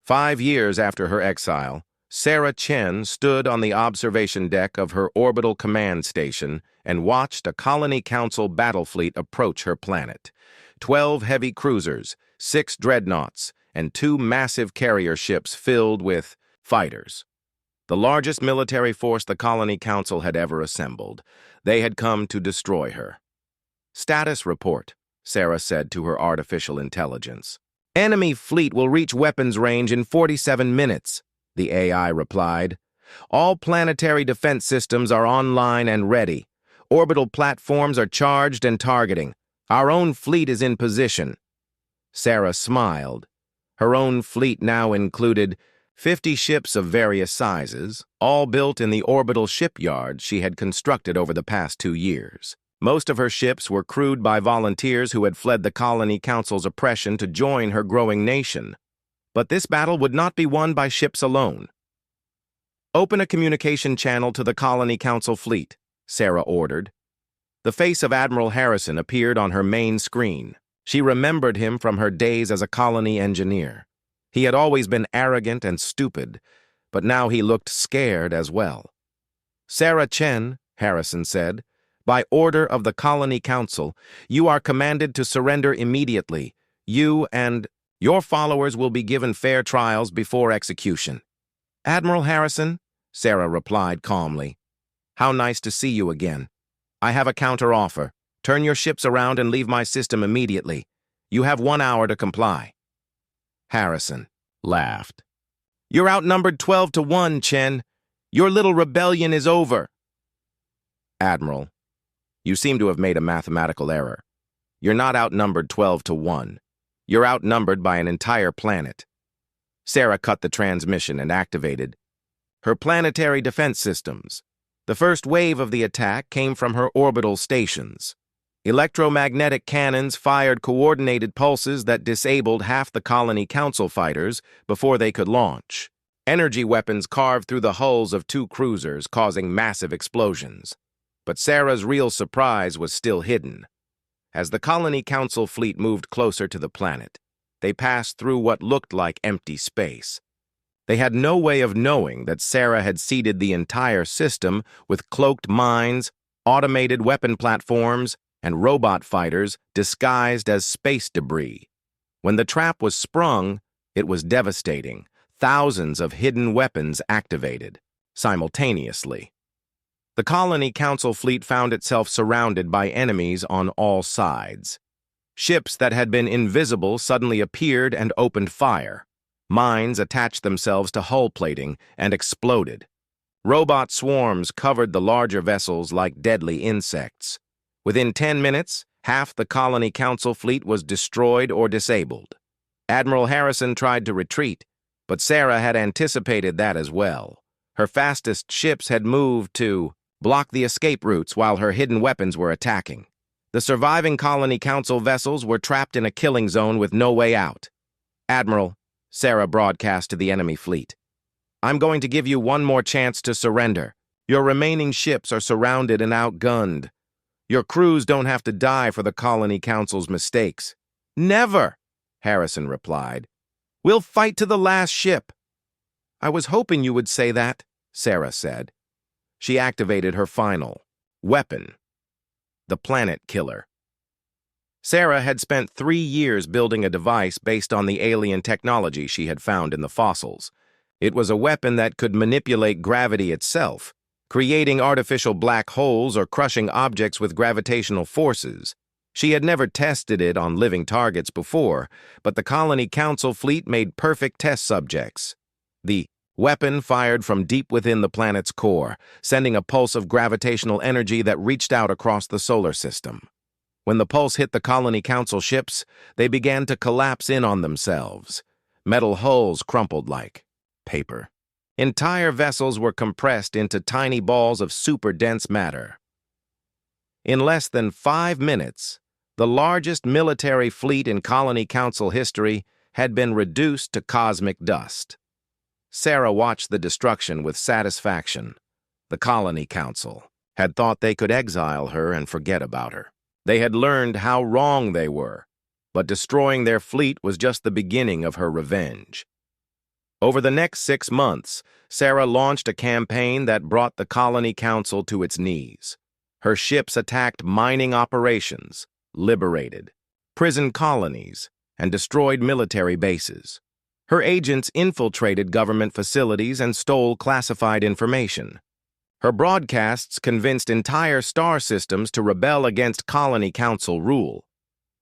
5 years after her exile, Sarah Chen stood on the observation deck of her orbital command station and watched a Colony Council battle fleet approach her planet. 12 heavy cruisers, 6 dreadnoughts, and 2 massive carrier ships filled with fighters. The largest military force the Colony Council had ever assembled. They had come to destroy her. "Status report," Sarah said to her artificial intelligence. "Enemy fleet will reach weapons range in 47 minutes, the AI replied. "All planetary defense systems are online and ready. Orbital platforms are charged and targeting. Our own fleet is in position." Sarah smiled. Her own fleet now included 50 ships of various sizes, all built in the orbital shipyards she had constructed over the past 2 years. Most of her ships were crewed by volunteers who had fled the Colony Council's oppression to join her growing nation. But this battle would not be won by ships alone. "Open a communication channel to the Colony Council fleet," Sarah ordered. The face of Admiral Harrison appeared on her main screen. She remembered him from her days as a colony engineer. He had always been arrogant and stupid, but now he looked scared as well. "Sarah Chen," Harrison said, "by order of the Colony Council, you are commanded to surrender immediately. You and your followers will be given fair trials before execution." "Admiral Harrison," Sarah replied calmly, "how nice to see you again. I have a counter-offer. Turn your ships around and leave my system immediately. You have 1 hour to comply." Harrison laughed. "You're outnumbered 12-1, Chen. Your little rebellion is over." "Admiral, you seem to have made a mathematical error. You're not outnumbered 12-1. You're outnumbered by an entire planet." Sarah cut the transmission and activated her planetary defense systems. The first wave of the attack came from her orbital stations. Electromagnetic cannons fired coordinated pulses that disabled half the Colony Council fighters before they could launch. Energy weapons carved through the hulls of 2 cruisers, causing massive explosions. But Sarah's real surprise was still hidden. As the Colony Council fleet moved closer to the planet, they passed through what looked like empty space. They had no way of knowing that Sarah had seeded the entire system with cloaked mines, automated weapon platforms, and robot fighters disguised as space debris. When the trap was sprung, it was devastating. Thousands of hidden weapons activated simultaneously. The Colony Council fleet found itself surrounded by enemies on all sides. Ships that had been invisible suddenly appeared and opened fire. Mines attached themselves to hull plating and exploded. Robot swarms covered the larger vessels like deadly insects. Within 10 minutes, half the Colony Council fleet was destroyed or disabled. Admiral Harrison tried to retreat, but Sarah had anticipated that as well. Her fastest ships had moved to block the escape routes while her hidden weapons were attacking. The surviving Colony Council vessels were trapped in a killing zone with no way out. "Admiral," Sarah broadcast to the enemy fleet, "I'm going to give you one more chance to surrender. Your remaining ships are surrounded and outgunned. Your crews don't have to die for the Colony Council's mistakes." "Never," Harrison replied. "We'll fight to the last ship." "I was hoping you would say that," Sarah said. She activated her final weapon, the Planet Killer. Sarah had spent 3 years building a device based on the alien technology she had found in the fossils. It was a weapon that could manipulate gravity itself, creating artificial black holes or crushing objects with gravitational forces. She had never tested it on living targets before, but the Colony Council fleet made perfect test subjects. The weapon fired from deep within the planet's core, sending a pulse of gravitational energy that reached out across the solar system. When the pulse hit the Colony Council ships, they began to collapse in on themselves. Metal hulls crumpled like paper. Entire vessels were compressed into tiny balls of super-dense matter. In less than 5 minutes, the largest military fleet in Colony Council history had been reduced to cosmic dust. Sarah watched the destruction with satisfaction. The Colony Council had thought they could exile her and forget about her. They had learned how wrong they were, but destroying their fleet was just the beginning of her revenge. Over the next 6 months, Sarah launched a campaign that brought the Colony Council to its knees. Her ships attacked mining operations, liberated prison colonies, and destroyed military bases. Her agents infiltrated government facilities and stole classified information. Her broadcasts convinced entire star systems to rebel against Colony Council rule.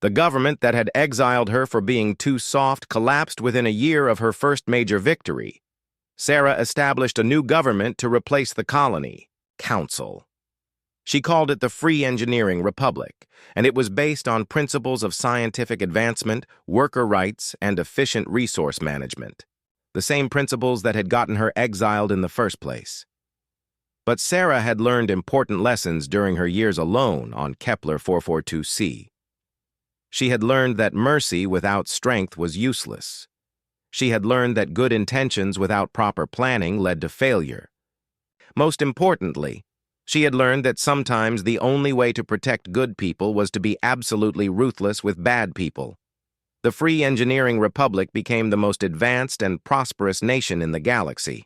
The government that had exiled her for being too soft collapsed within a year of her first major victory. Sarah established a new government to replace the Colony Council. She called it the Free Engineering Republic, and it was based on principles of scientific advancement, worker rights, and efficient resource management, the same principles that had gotten her exiled in the first place. But Sarah had learned important lessons during her years alone on Kepler 442c. She had learned that mercy without strength was useless. She had learned that good intentions without proper planning led to failure. Most importantly, she had learned that sometimes the only way to protect good people was to be absolutely ruthless with bad people. The Free Engineering Republic became the most advanced and prosperous nation in the galaxy.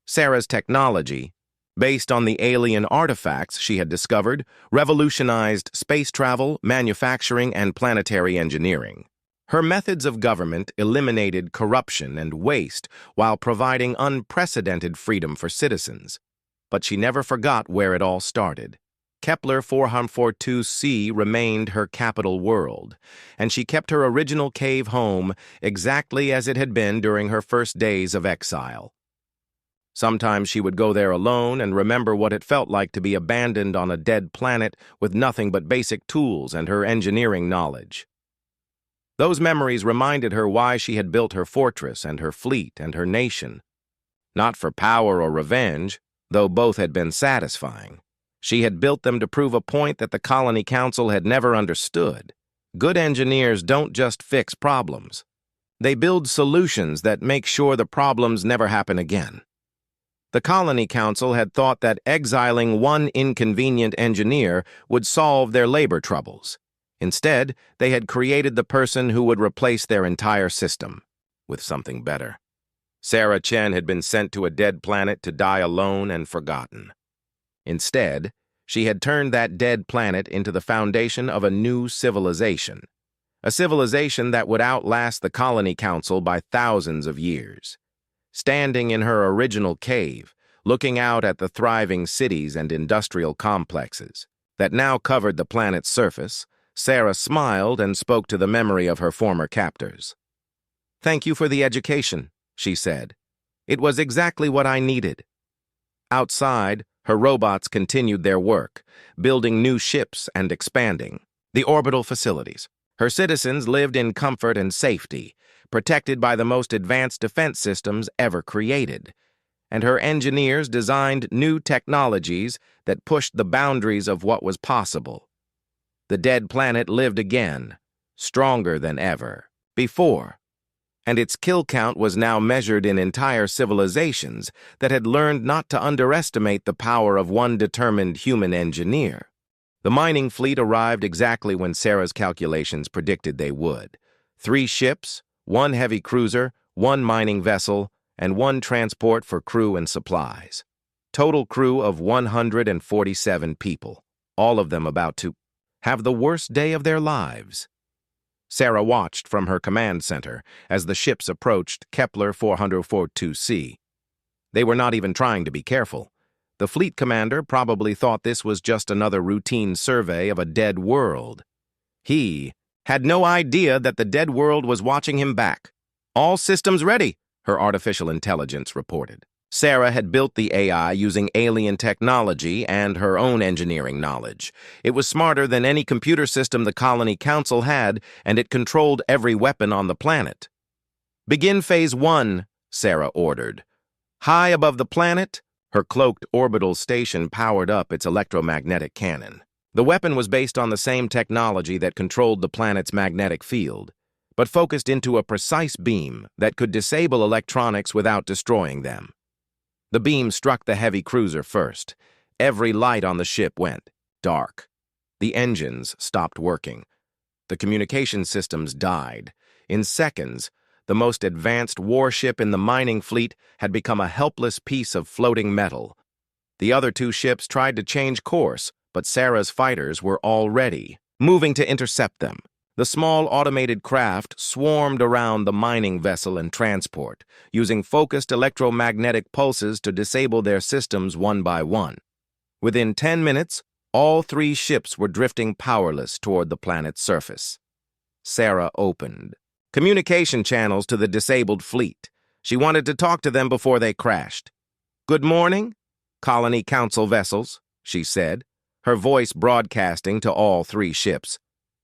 Sarah's technology, based on the alien artifacts she had discovered, revolutionized space travel, manufacturing, and planetary engineering. Her methods of government eliminated corruption and waste while providing unprecedented freedom for citizens. But she never forgot where it all started. Kepler 442c remained her capital world, and she kept her original cave home exactly as it had been during her first days of exile. Sometimes she would go there alone and remember what it felt like to be abandoned on a dead planet with nothing but basic tools and her engineering knowledge. Those memories reminded her why she had built her fortress and her fleet and her nation. Not for power or revenge, though both had been satisfying. She had built them to prove a point that the Colony Council had never understood. Good engineers don't just fix problems. They build solutions that make sure the problems never happen again. The Colony Council had thought that exiling one inconvenient engineer would solve their labor troubles. Instead, they had created the person who would replace their entire system with something better. Sarah Chen had been sent to a dead planet to die alone and forgotten. Instead, she had turned that dead planet into the foundation of a new civilization, a civilization that would outlast the Colony Council by thousands of years. Standing in her original cave, looking out at the thriving cities and industrial complexes that now covered the planet's surface, Sarah smiled and spoke to the memory of her former captors. "Thank you for the education," she said. "It was exactly what I needed." Outside, her robots continued their work, building new ships and expanding the orbital facilities. Her citizens lived in comfort and safety, protected by the most advanced defense systems ever created. And her engineers designed new technologies that pushed the boundaries of what was possible. The dead planet lived again, stronger than ever before. And its kill count was now measured in entire civilizations that had learned not to underestimate the power of one determined human engineer. The mining fleet arrived exactly when Sarah's calculations predicted they would. 3 ships, 1 heavy cruiser, 1 mining vessel, and 1 transport for crew and supplies. Total crew of 147 people, all of them about to have the worst day of their lives. Sarah watched from her command center as the ships approached Kepler 442c. They were not even trying to be careful. The fleet commander probably thought this was just another routine survey of a dead world. He had no idea that the dead world was watching him back. "All systems ready," her artificial intelligence reported. Sarah had built the AI using alien technology and her own engineering knowledge. It was smarter than any computer system the Colony Council had, and it controlled every weapon on the planet. "Begin Phase 1, Sarah ordered. High above the planet, her cloaked orbital station powered up its electromagnetic cannon. The weapon was based on the same technology that controlled the planet's magnetic field, but focused into a precise beam that could disable electronics without destroying them. The beam struck the heavy cruiser first. Every light on the ship went dark. The engines stopped working. The communication systems died. In seconds, the most advanced warship in the mining fleet, had become a helpless piece of floating metal. The other two ships tried to change course, but Sarah's fighters were already moving to intercept them. The small automated craft swarmed around the mining vessel and transport, using focused electromagnetic pulses to disable their systems one by one. Within 10 minutes, all three ships were drifting powerless toward the planet's surface. Sarah opened communication channels to the disabled fleet. She wanted to talk to them before they crashed. "Good morning, Colony Council vessels," she said, her voice broadcasting to all three ships.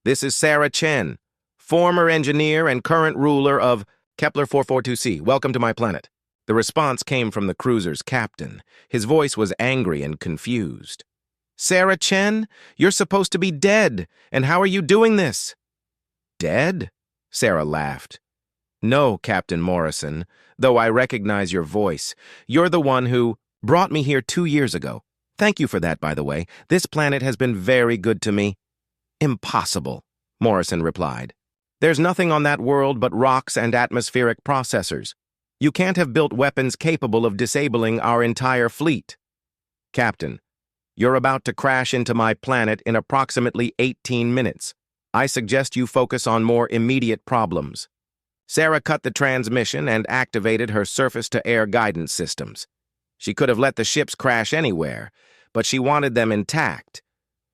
"This is Sarah Chen, former engineer and current ruler of Kepler 442c. Welcome to my planet." The response came from the cruiser's captain. His voice was angry and confused. "Sarah Chen, you're supposed to be dead, and how are you doing this?" "Dead?" Sarah laughed. "No, Captain Morrison, though I recognize your voice. You're the one who brought me here 2 years ago. Thank you for that, by the way. This planet has been very good to me." "Impossible," Morrison replied. "There's nothing on that world but rocks and atmospheric processors. You can't have built weapons capable of disabling our entire fleet." "Captain, you're about to crash into my planet in approximately 18 minutes. I suggest you focus on more immediate problems." Sarah cut the transmission and activated her surface-to-air guidance systems. She could have let the ships crash anywhere, but she wanted them intact.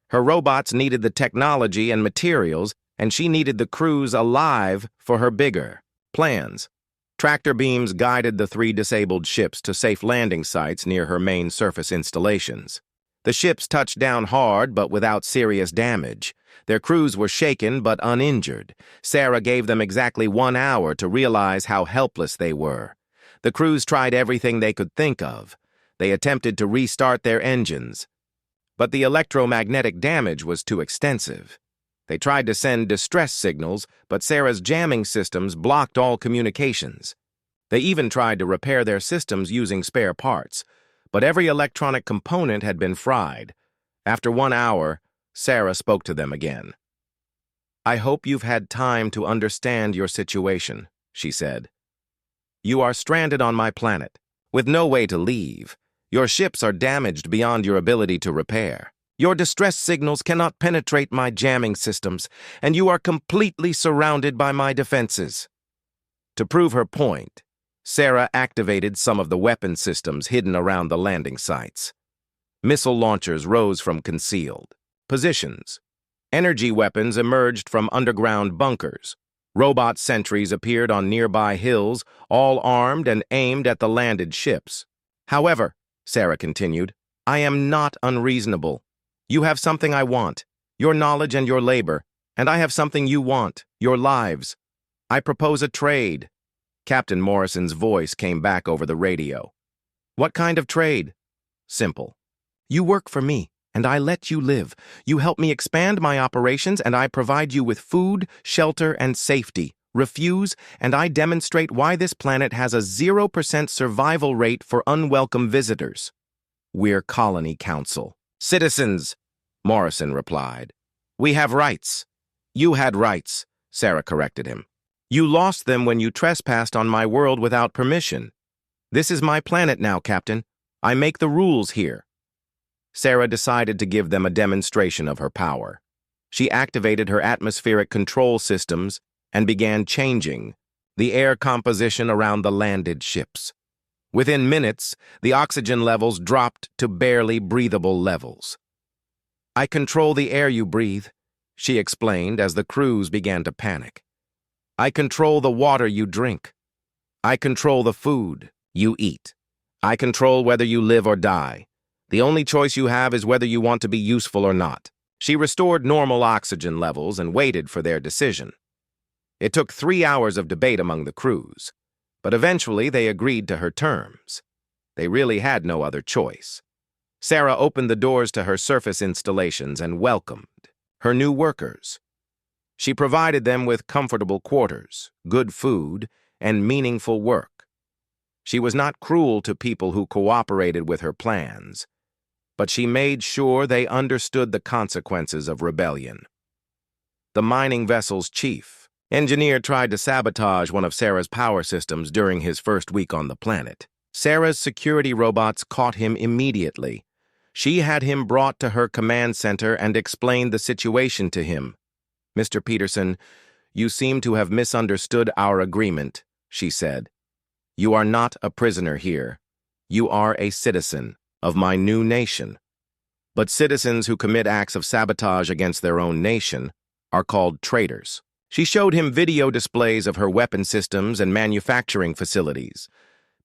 Her robots needed the technology and materials, and she needed the crews alive for her bigger plans. Tractor beams guided the three disabled ships to safe landing sites near her main surface installations. The ships touched down hard but without serious damage. Their crews were shaken but uninjured. Sarah gave them exactly 1 hour to realize how helpless they were. The crews tried everything they could think of. They attempted to restart their engines, but the electromagnetic damage was too extensive. They tried to send distress signals, but Sarah's jamming systems blocked all communications. They even tried to repair their systems using spare parts, but every electronic component had been fried. After 1 hour, Sarah spoke to them again. "I hope you've had time to understand your situation," she said. "You are stranded on my planet, with no way to leave. Your ships are damaged beyond your ability to repair. Your distress signals cannot penetrate my jamming systems, and you are completely surrounded by my defenses." To prove her point, Sarah activated some of the weapon systems hidden around the landing sites. Missile launchers rose from concealed positions. Energy weapons emerged from underground bunkers. Robot sentries appeared on nearby hills, all armed and aimed at the landed ships. "However," Sarah continued, "I am not unreasonable. You have something I want, your knowledge and your labor, and I have something you want, your lives. I propose a trade." Captain Morrison's voice came back over the radio. "What kind of trade?" "Simple. You work for me, and I let you live. You help me expand my operations, and I provide you with food, shelter, and safety. Refuse, and I demonstrate why this planet has a 0% survival rate for unwelcome visitors." "We're Colony Council." "Citizens," Morrison replied. "We have rights." "You had rights," Sarah corrected him. "You lost them when you trespassed on my world without permission. This is my planet now, Captain. I make the rules here." Sarah decided to give them a demonstration of her power. She activated her atmospheric control systems and began changing the air composition around the landed ships. Within minutes, the oxygen levels dropped to barely breathable levels. "I control the air you breathe," she explained as the crews began to panic. "I control the water you drink. I control the food you eat. I control whether you live or die. The only choice you have is whether you want to be useful or not." She restored normal oxygen levels and waited for their decision. It took 3 hours of debate among the crews, but eventually they agreed to her terms. They really had no other choice. Sarah opened the doors to her surface installations and welcomed her new workers. She provided them with comfortable quarters, good food, and meaningful work. She was not cruel to people who cooperated with her plans, but she made sure they understood the consequences of rebellion. The mining vessel's chief, Engineer tried to sabotage one of Sarah's power systems during his first week on the planet. Sarah's security robots caught him immediately. She had him brought to her command center and explained the situation to him. "Mr. Peterson, you seem to have misunderstood our agreement," she said. "You are not a prisoner here. You are a citizen of my new nation. But citizens who commit acts of sabotage against their own nation are called traitors." She showed him video displays of her weapon systems and manufacturing facilities.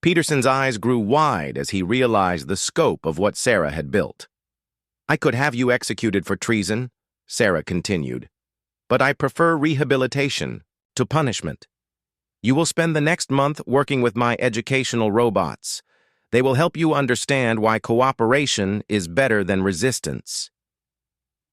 Peterson's eyes grew wide as he realized the scope of what Sarah had built. "I could have you executed for treason," Sarah continued, "but I prefer rehabilitation to punishment. You will spend the next month working with my educational robots. They will help you understand why cooperation is better than resistance."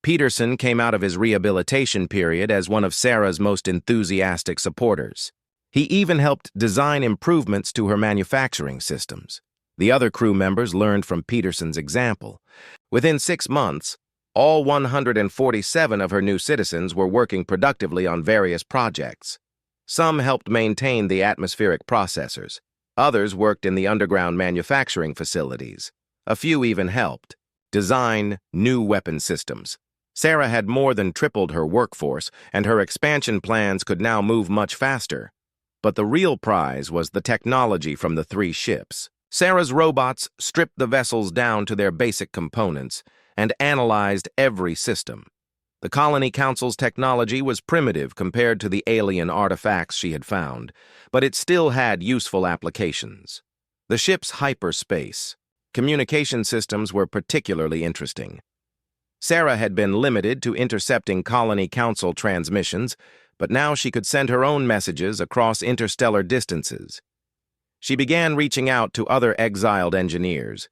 Peterson came out of his rehabilitation period as one of Sarah's most enthusiastic supporters. He even helped design improvements to her manufacturing systems. The other crew members learned from Peterson's example. Within 6 months, all 147 of her new citizens were working productively on various projects. Some helped maintain the atmospheric processors. Others worked in the underground manufacturing facilities. A few even helped design new weapon systems. Sarah had more than tripled her workforce, and her expansion plans could now move much faster. But the real prize was the technology from the 3 ships. Sarah's robots stripped the vessels down to their basic components and analyzed every system. The Colony Council's technology was primitive compared to the alien artifacts she had found, but it still had useful applications. The ship's hyperspace communication systems were particularly interesting. Sarah had been limited to intercepting Colony Council transmissions, but now she could send her own messages across interstellar distances. She began reaching out to other exiled engineers,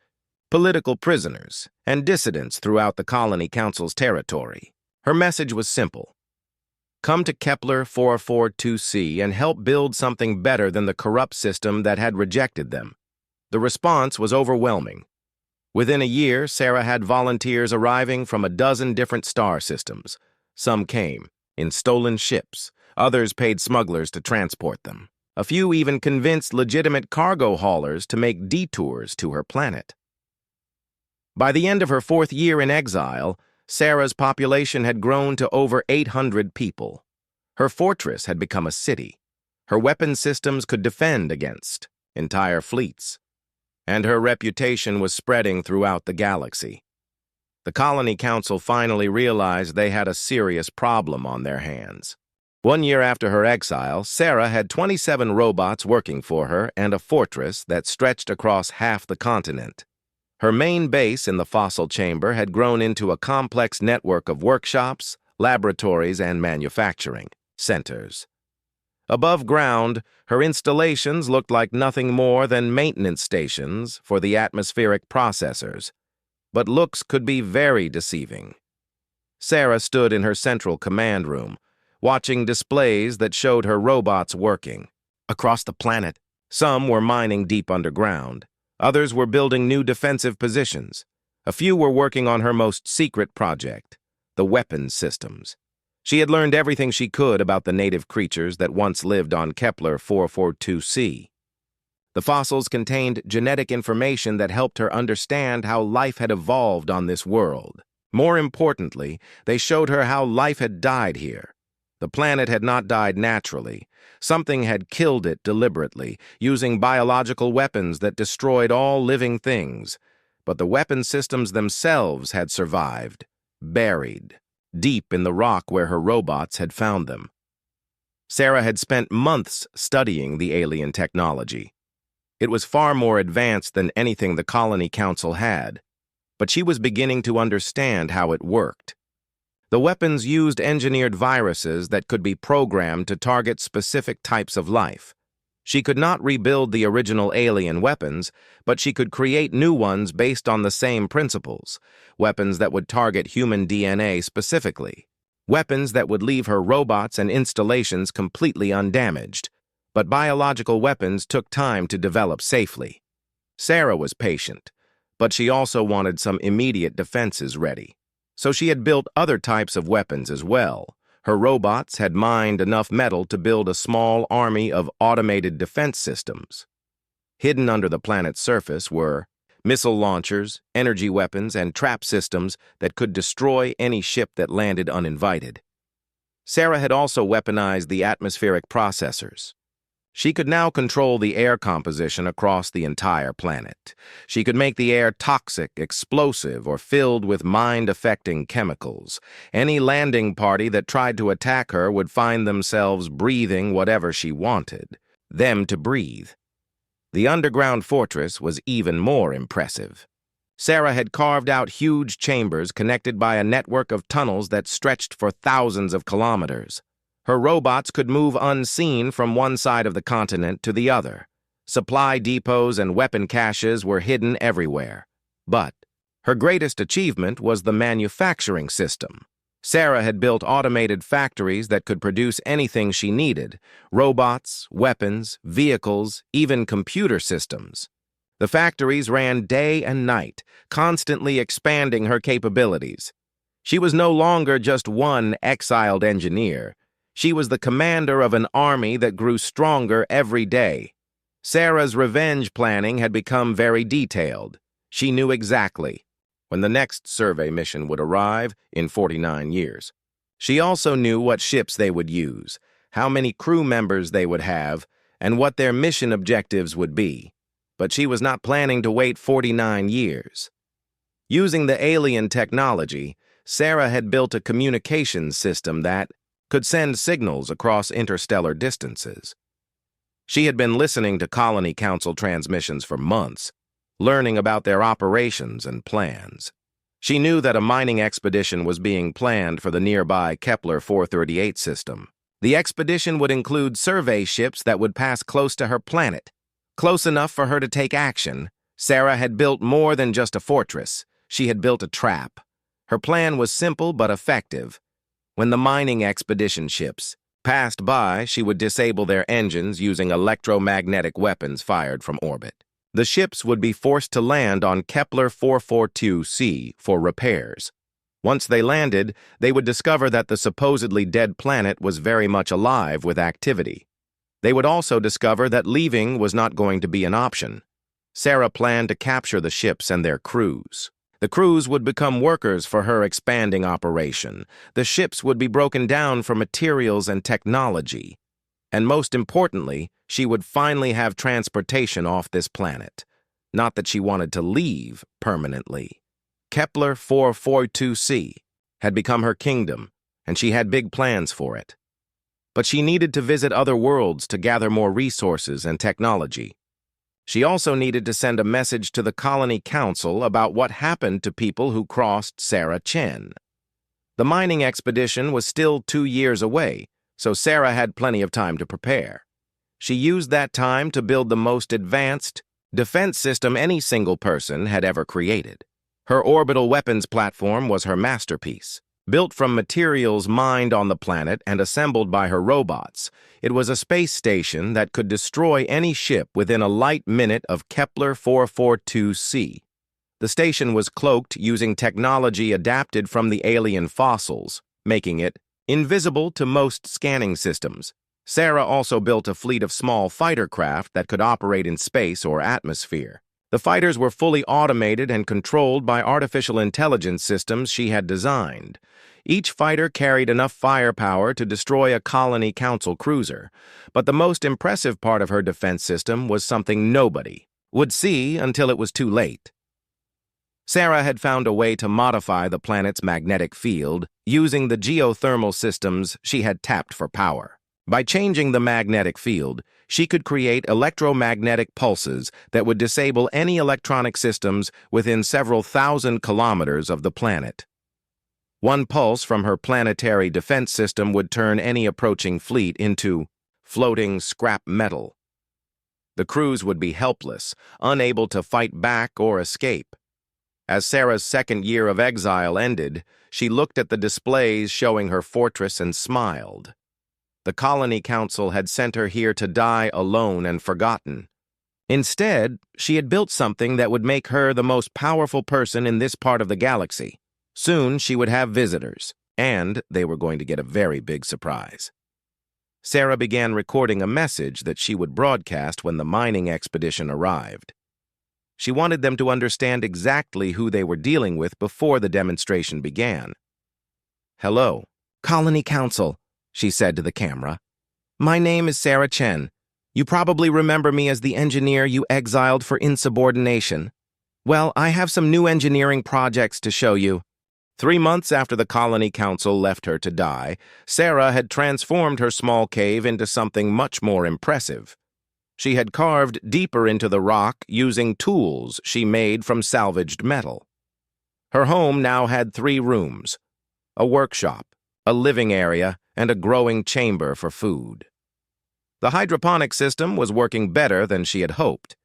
political prisoners, and dissidents throughout the Colony Council's territory. Her message was simple: come to Kepler 442c and help build something better than the corrupt system that had rejected them. The response was overwhelming. Within a year, Sarah had volunteers arriving from a dozen different star systems. Some came in stolen ships. Others paid smugglers to transport them. A few even convinced legitimate cargo haulers to make detours to her planet. By the end of her 4th year in exile, Sarah's population had grown to over 800 people. Her fortress had become a city. Her weapon systems could defend against entire fleets. And her reputation was spreading throughout the galaxy. The Colony Council finally realized they had a serious problem on their hands. 1 year after her exile, Sarah had 27 robots working for her and a fortress that stretched across half the continent. Her main base in the fossil chamber had grown into a complex network of workshops, laboratories, and manufacturing centers. Above ground, her installations looked like nothing more than maintenance stations for the atmospheric processors, but looks could be very deceiving. Sarah stood in her central command room, watching displays that showed her robots working. Across the planet, some were mining deep underground. Others were building new defensive positions. A few were working on her most secret project, the weapons systems. She had learned everything she could about the native creatures that once lived on Kepler 442c. The fossils contained genetic information that helped her understand how life had evolved on this world. More importantly, they showed her how life had died here. The planet had not died naturally. Something had killed it deliberately, using biological weapons that destroyed all living things. But the weapon systems themselves had survived, buried deep in the rock where her robots had found them. Sarah had spent months studying the alien technology. It was far more advanced than anything the Colony Council had, but she was beginning to understand how it worked. The weapons used engineered viruses that could be programmed to target specific types of life. She could not rebuild the original alien weapons, but she could create new ones based on the same principles, weapons that would target human DNA specifically, weapons that would leave her robots and installations completely undamaged. But biological weapons took time to develop safely. Sarah was patient, but she also wanted some immediate defenses ready. So she had built other types of weapons as well. Her robots had mined enough metal to build a small army of automated defense systems. Hidden under the planet's surface were missile launchers, energy weapons, and trap systems that could destroy any ship that landed uninvited. Sarah had also weaponized the atmospheric processors. She could now control the air composition across the entire planet. She could make the air toxic, explosive, or filled with mind-affecting chemicals. Any landing party that tried to attack her would find themselves breathing whatever she wanted them to breathe. The underground fortress was even more impressive. Sarah had carved out huge chambers connected by a network of tunnels that stretched for thousands of kilometers. Her robots could move unseen from one side of the continent to the other. Supply depots and weapon caches were hidden everywhere. But her greatest achievement was the manufacturing system. Sarah had built automated factories that could produce anything she needed: robots, weapons, vehicles, even computer systems. The factories ran day and night, constantly expanding her capabilities. She was no longer just one exiled engineer. She was the commander of an army that grew stronger every day. Sarah's revenge planning had become very detailed. She knew exactly when the next survey mission would arrive in 49 years. She also knew what ships they would use, how many crew members they would have, and what their mission objectives would be. But she was not planning to wait 49 years. Using the alien technology, Sarah had built a communications system that could send signals across interstellar distances. She had been listening to Colony Council transmissions for months, learning about their operations and plans. She knew that a mining expedition was being planned for the nearby Kepler 438 system. The expedition would include survey ships that would pass close to her planet. Close enough for her to take action, Sarah had built more than just a fortress. She had built a trap. Her plan was simple but effective. When the mining expedition ships passed by, she would disable their engines using electromagnetic weapons fired from orbit. The ships would be forced to land on Kepler 442c for repairs. Once they landed, they would discover that the supposedly dead planet was very much alive with activity. They would also discover that leaving was not going to be an option. Sarah planned to capture the ships and their crews. The crews would become workers for her expanding operation. The ships would be broken down for materials and technology. And most importantly, she would finally have transportation off this planet. Not that she wanted to leave permanently. Kepler 442c had become her kingdom, and she had big plans for it. But she needed to visit other worlds to gather more resources and technology. She also needed to send a message to the Colony Council about what happened to people who crossed Sarah Chen. The mining expedition was still 2 years away, so Sarah had plenty of time to prepare. She used that time to build the most advanced defense system any single person had ever created. Her orbital weapons platform was her masterpiece. Built from materials mined on the planet and assembled by her robots, it was a space station that could destroy any ship within a light minute of Kepler 442c. The station was cloaked using technology adapted from the alien fossils, making it invisible to most scanning systems. Sarah also built a fleet of small fighter craft that could operate in space or atmosphere. The fighters were fully automated and controlled by artificial intelligence systems she had designed. Each fighter carried enough firepower to destroy a Colony Council cruiser, but the most impressive part of her defense system was something nobody would see until it was too late. Sarah had found a way to modify the planet's magnetic field using the geothermal systems she had tapped for power. By changing the magnetic field, she could create electromagnetic pulses that would disable any electronic systems within several thousand kilometers of the planet. One pulse from her planetary defense system would turn any approaching fleet into floating scrap metal. The crews would be helpless, unable to fight back or escape. As Sarah's second year of exile ended, she looked at the displays showing her fortress and smiled. The Colony Council had sent her here to die alone and forgotten. Instead, she had built something that would make her the most powerful person in this part of the galaxy. Soon she would have visitors. and they were going to get a very big surprise. Sarah began recording a message that she would broadcast when the mining expedition arrived. She wanted them to understand exactly who they were dealing with before the demonstration began. "Hello, Colony Council," she said to the camera. "My name is Sarah Chen. You probably remember me as the engineer you exiled for insubordination. Well, I have some new engineering projects to show you." 3 months after the Colony Council left her to die, Sarah had transformed her small cave into something much more impressive. She had carved deeper into the rock using tools she made from salvaged metal. Her home now had 3 rooms: a workshop, a living area, and a growing chamber for food. The hydroponic system was working better than she had hoped.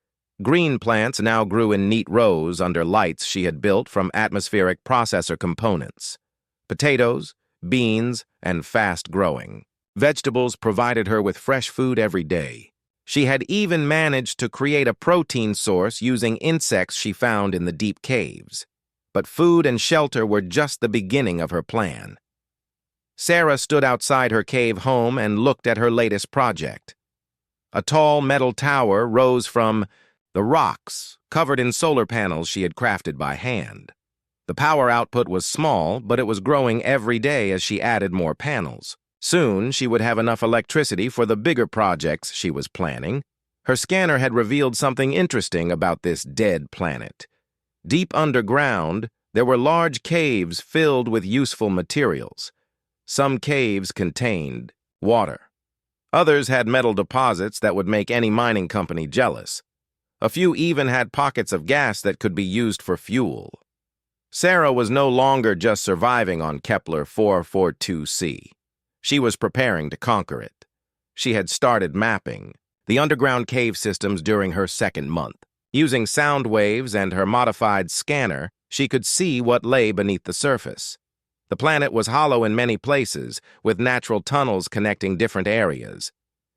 Green plants now grew in neat rows under lights she had built from atmospheric processor components. Potatoes, beans, and fast-growing. Vegetables provided her with fresh food every day. She had even managed to create a protein source using insects she found in the deep caves. But food and shelter were just the beginning of her plan. Sarah stood outside her cave home and looked at her latest project. A tall metal tower rose from the rocks, covered in solar panels she had crafted by hand. The power output was small, but it was growing every day as she added more panels. Soon, she would have enough electricity for the bigger projects she was planning. Her scanner had revealed something interesting about this dead planet. Deep underground, there were large caves filled with useful materials. Some caves contained water. Others had metal deposits that would make any mining company jealous. A few even had pockets of gas that could be used for fuel. Sarah was no longer just surviving on Kepler 442c. She was preparing to conquer it. She had started mapping the underground cave systems during her 2nd month. Using sound waves and her modified scanner, she could see what lay beneath the surface. The planet was hollow in many places, with natural tunnels connecting different areas.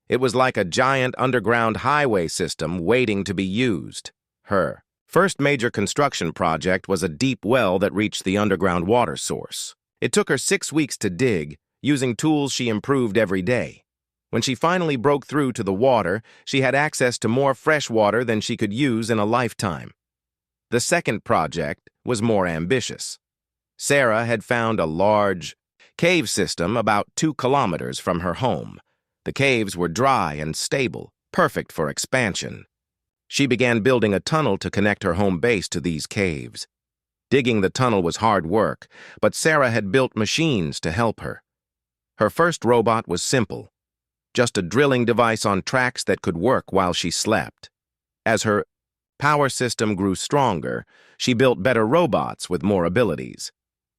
It was like a giant underground highway system waiting to be used. Her first major construction project was a deep well that reached the underground water source. It took her 6 weeks to dig, using tools she improved every day. When she finally broke through to the water, she had access to more fresh water than she could use in a lifetime. The second project was more ambitious. Sarah had found a large cave system about 2 kilometers from her home. The caves were dry and stable, perfect for expansion. She began building a tunnel to connect her home base to these caves. Digging the tunnel was hard work, but Sarah had built machines to help her. Her first robot was simple, just a drilling device on tracks that could work while she slept. As her power system grew stronger, she built better robots with more abilities.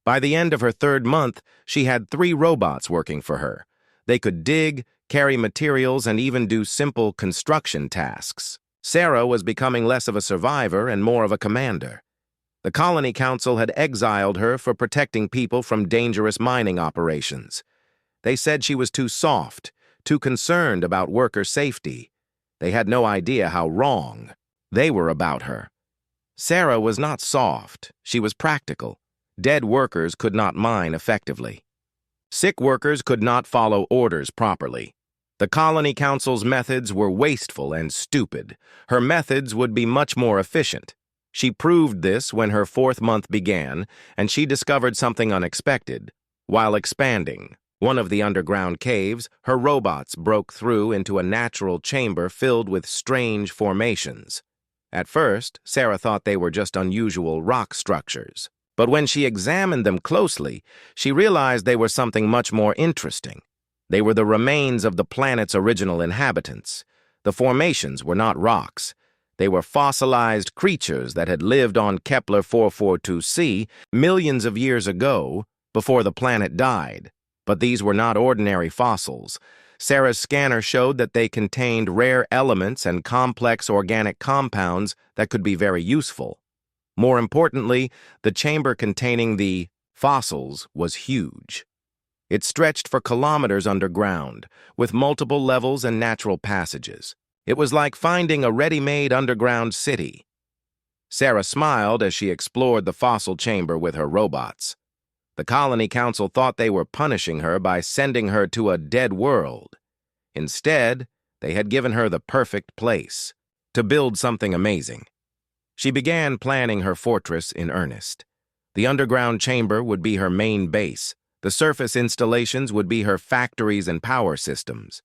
By the end of her 3rd month, she had 3 robots working for her. They could dig, carry materials, and even do simple construction tasks. Sarah was becoming less of a survivor and more of a commander. The Colony Council had exiled her for protecting people from dangerous mining operations. They said she was too soft, too concerned about worker safety. They had no idea how wrong they were about her. Sarah was not soft, she was practical. Dead workers could not mine effectively. Sick workers could not follow orders properly. The Colony Council's methods were wasteful and stupid. Her methods would be much more efficient. She proved this when her 4th month began, and she discovered something unexpected. While expanding one of the underground caves, her robots broke through into a natural chamber filled with strange formations. At first, Sarah thought they were just unusual rock structures. But when she examined them closely, she realized they were something much more interesting. They were the remains of the planet's original inhabitants. The formations were not rocks. They were fossilized creatures that had lived on Kepler 442c millions of years ago, before the planet died. But these were not ordinary fossils. Sarah's scanner showed that they contained rare elements and complex organic compounds that could be very useful. More importantly, the chamber containing the fossils was huge. It stretched for kilometers underground, with multiple levels and natural passages. It was like finding a ready-made underground city. Sarah smiled as she explored the fossil chamber with her robots. The Colony Council thought they were punishing her by sending her to a dead world. Instead, they had given her the perfect place to build something amazing. She began planning her fortress in earnest. The underground chamber would be her main base. The surface installations would be her factories and power systems.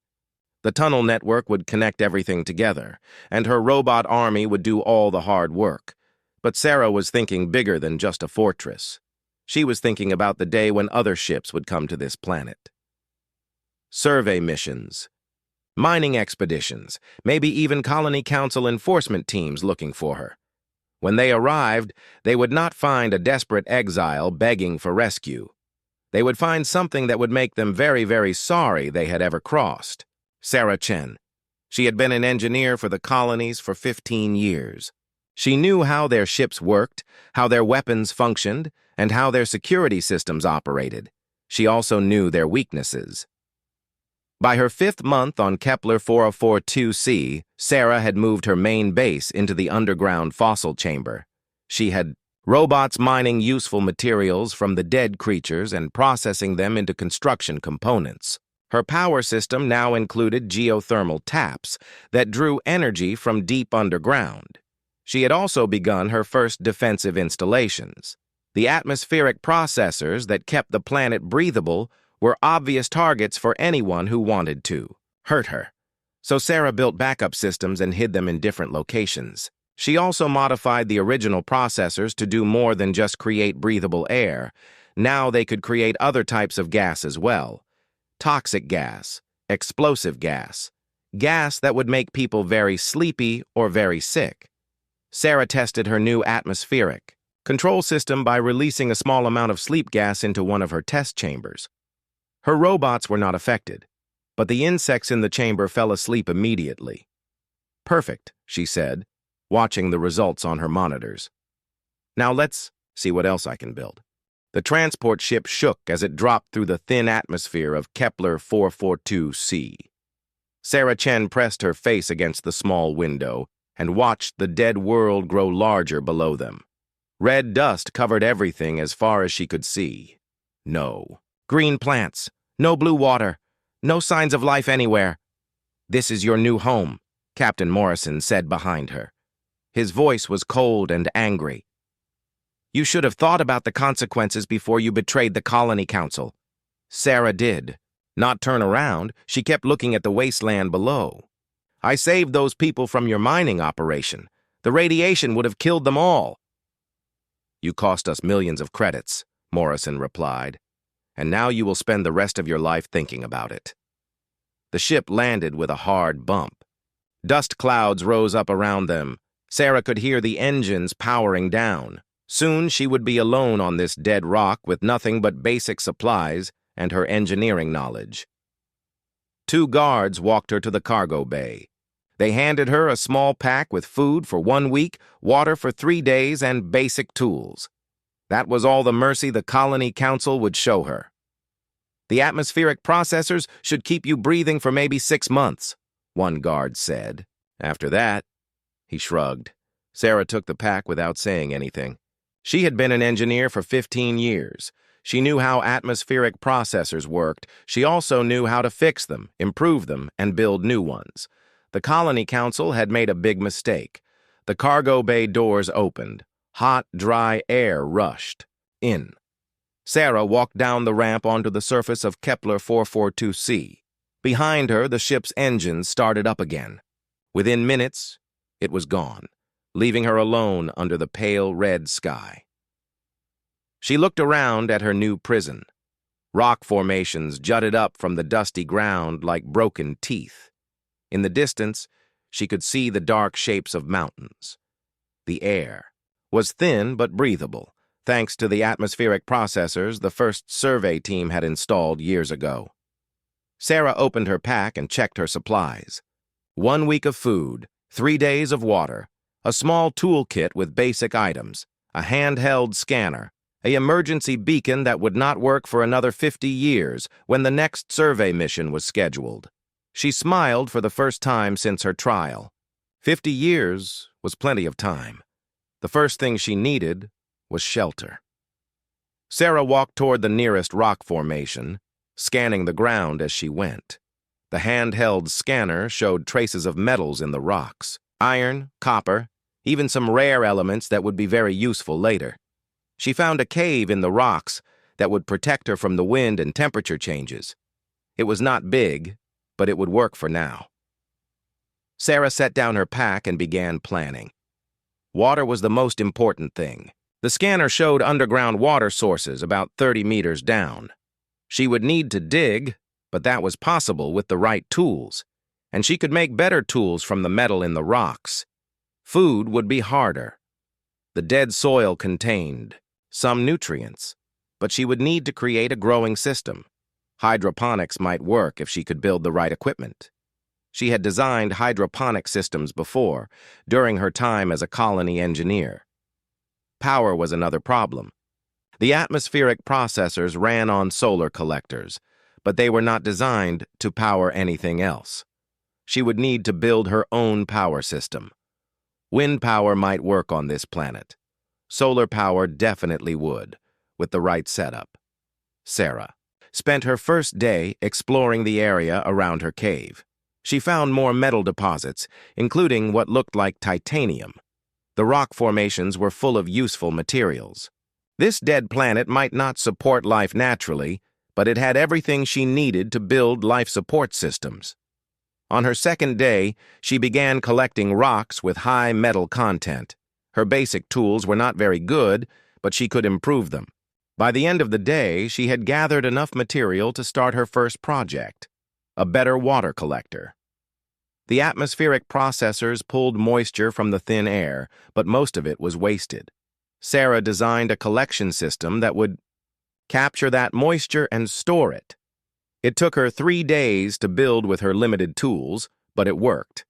The tunnel network would connect everything together, and her robot army would do all the hard work. But Sarah was thinking bigger than just a fortress. She was thinking about the day when other ships would come to this planet. Survey missions, mining expeditions, maybe even Colony Council enforcement teams looking for her. When they arrived, they would not find a desperate exile begging for rescue. They would find something that would make them very, very sorry they had ever crossed. Sarah Chen. She had been an engineer for the colonies for 15 years. She knew how their ships worked, how their weapons functioned, and how their security systems operated. She also knew their weaknesses. By her 5th month on Kepler 4042c, Sarah had moved her main base into the underground fossil chamber. She had robots mining useful materials from the dead creatures and processing them into construction components. Her power system now included geothermal taps that drew energy from deep underground. She had also begun her first defensive installations. The atmospheric processors that kept the planet breathable were obvious targets for anyone who wanted to hurt her. So Sarah built backup systems and hid them in different locations. She also modified the original processors to do more than just create breathable air. Now they could create other types of gas as well. Toxic gas, explosive gas, gas that would make people very sleepy or very sick. Sarah tested her new atmospheric control system by releasing a small amount of sleep gas into one of her test chambers. Her robots were not affected, but the insects in the chamber fell asleep immediately. "Perfect," she said, watching the results on her monitors. "Now let's see what else I can build." The transport ship shook as it dropped through the thin atmosphere of Kepler 442c. Sarah Chen pressed her face against the small window and watched the dead world grow larger below them. Red dust covered everything as far as she could see. No green plants, no blue water, no signs of life anywhere. "This is your new home," Captain Morrison said behind her. His voice was cold and angry. "You should have thought about the consequences before you betrayed the Colony Council." Sarah did not turn around. She kept looking at the wasteland below. "I saved those people from your mining operation. The radiation would have killed them all." "You cost us millions of credits," Morrison replied, "and now you will spend the rest of your life thinking about it." The ship landed with a hard bump. Dust clouds rose up around them. Sarah could hear the engines powering down. Soon she would be alone on this dead rock with nothing but basic supplies and her engineering knowledge. 2 guards walked her to the cargo bay. They handed her a small pack with food for 1 week, water for 3 days, and basic tools. That was all the mercy the Colony Council would show her. "The atmospheric processors should keep you breathing for maybe 6 months, one guard said. After that, he shrugged. Sarah took the pack without saying anything. She had been an engineer for 15 years. She knew how atmospheric processors worked. She also knew how to fix them, improve them, and build new ones. The Colony Council had made a big mistake. The cargo bay doors opened. Hot, dry air rushed in. Sarah walked down the ramp onto the surface of Kepler 442c. Behind her, the ship's engines started up again. Within minutes, it was gone, leaving her alone under the pale red sky. She looked around at her new prison. Rock formations jutted up from the dusty ground like broken teeth. In the distance, she could see the dark shapes of mountains. The air was thin but breathable, thanks to the atmospheric processors the first survey team had installed years ago. Sarah opened her pack and checked her supplies. 1 week of food, 3 days of water, a small toolkit with basic items, a handheld scanner, an emergency beacon that would not work for another 50 years when the next survey mission was scheduled. She smiled for the first time since her trial. 50 years was plenty of time. The first thing she needed was shelter. Sarah walked toward the nearest rock formation, scanning the ground as she went. The handheld scanner showed traces of metals in the rocks: iron, copper, even some rare elements that would be very useful later. She found a cave in the rocks that would protect her from the wind and temperature changes. It was not big, but it would work for now. Sarah set down her pack and began planning. Water was the most important thing. The scanner showed underground water sources about 30 meters down. She would need to dig, but that was possible with the right tools, and she could make better tools from the metal in the rocks. Food would be harder. The dead soil contained some nutrients, but she would need to create a growing system. Hydroponics might work if she could build the right equipment. She had designed hydroponic systems before, during her time as a colony engineer. Power was another problem. The atmospheric processors ran on solar collectors, but they were not designed to power anything else. She would need to build her own power system. Wind power might work on this planet. Solar power definitely would, with the right setup. Sarah spent her first day exploring the area around her cave. She found more metal deposits, including what looked like titanium. The rock formations were full of useful materials. This dead planet might not support life naturally, but it had everything she needed to build life support systems. On her second day, she began collecting rocks with high metal content. Her basic tools were not very good, but she could improve them. By the end of the day, she had gathered enough material to start her first project: a better water collector. The atmospheric processors pulled moisture from the thin air, but most of it was wasted. Sarah designed a collection system that would capture that moisture and store it. It took her 3 days to build with her limited tools, but it worked.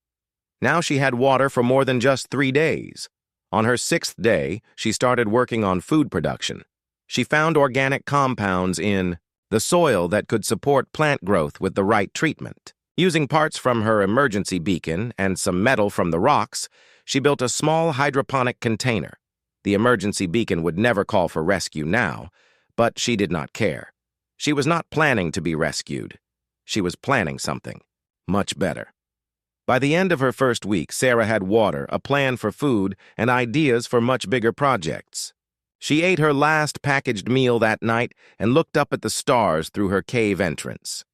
Now she had water for more than just 3 days. On her 6th day, she started working on food production. She found organic compounds in the soil that could support plant growth with the right treatment. Using parts from her emergency beacon and some metal from the rocks, she built a small hydroponic container. The emergency beacon would never call for rescue now, but she did not care. She was not planning to be rescued. She was planning something much better. By the end of her first week, Sarah had water, a plan for food, and ideas for much bigger projects. She ate her last packaged meal that night and looked up at the stars through her cave entrance.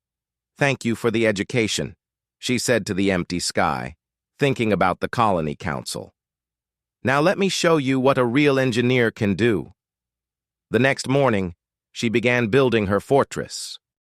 "Thank you for the education," she said to the empty sky, thinking about the Colony Council. "Now let me show you what a real engineer can do." The next morning, she began building her fortress.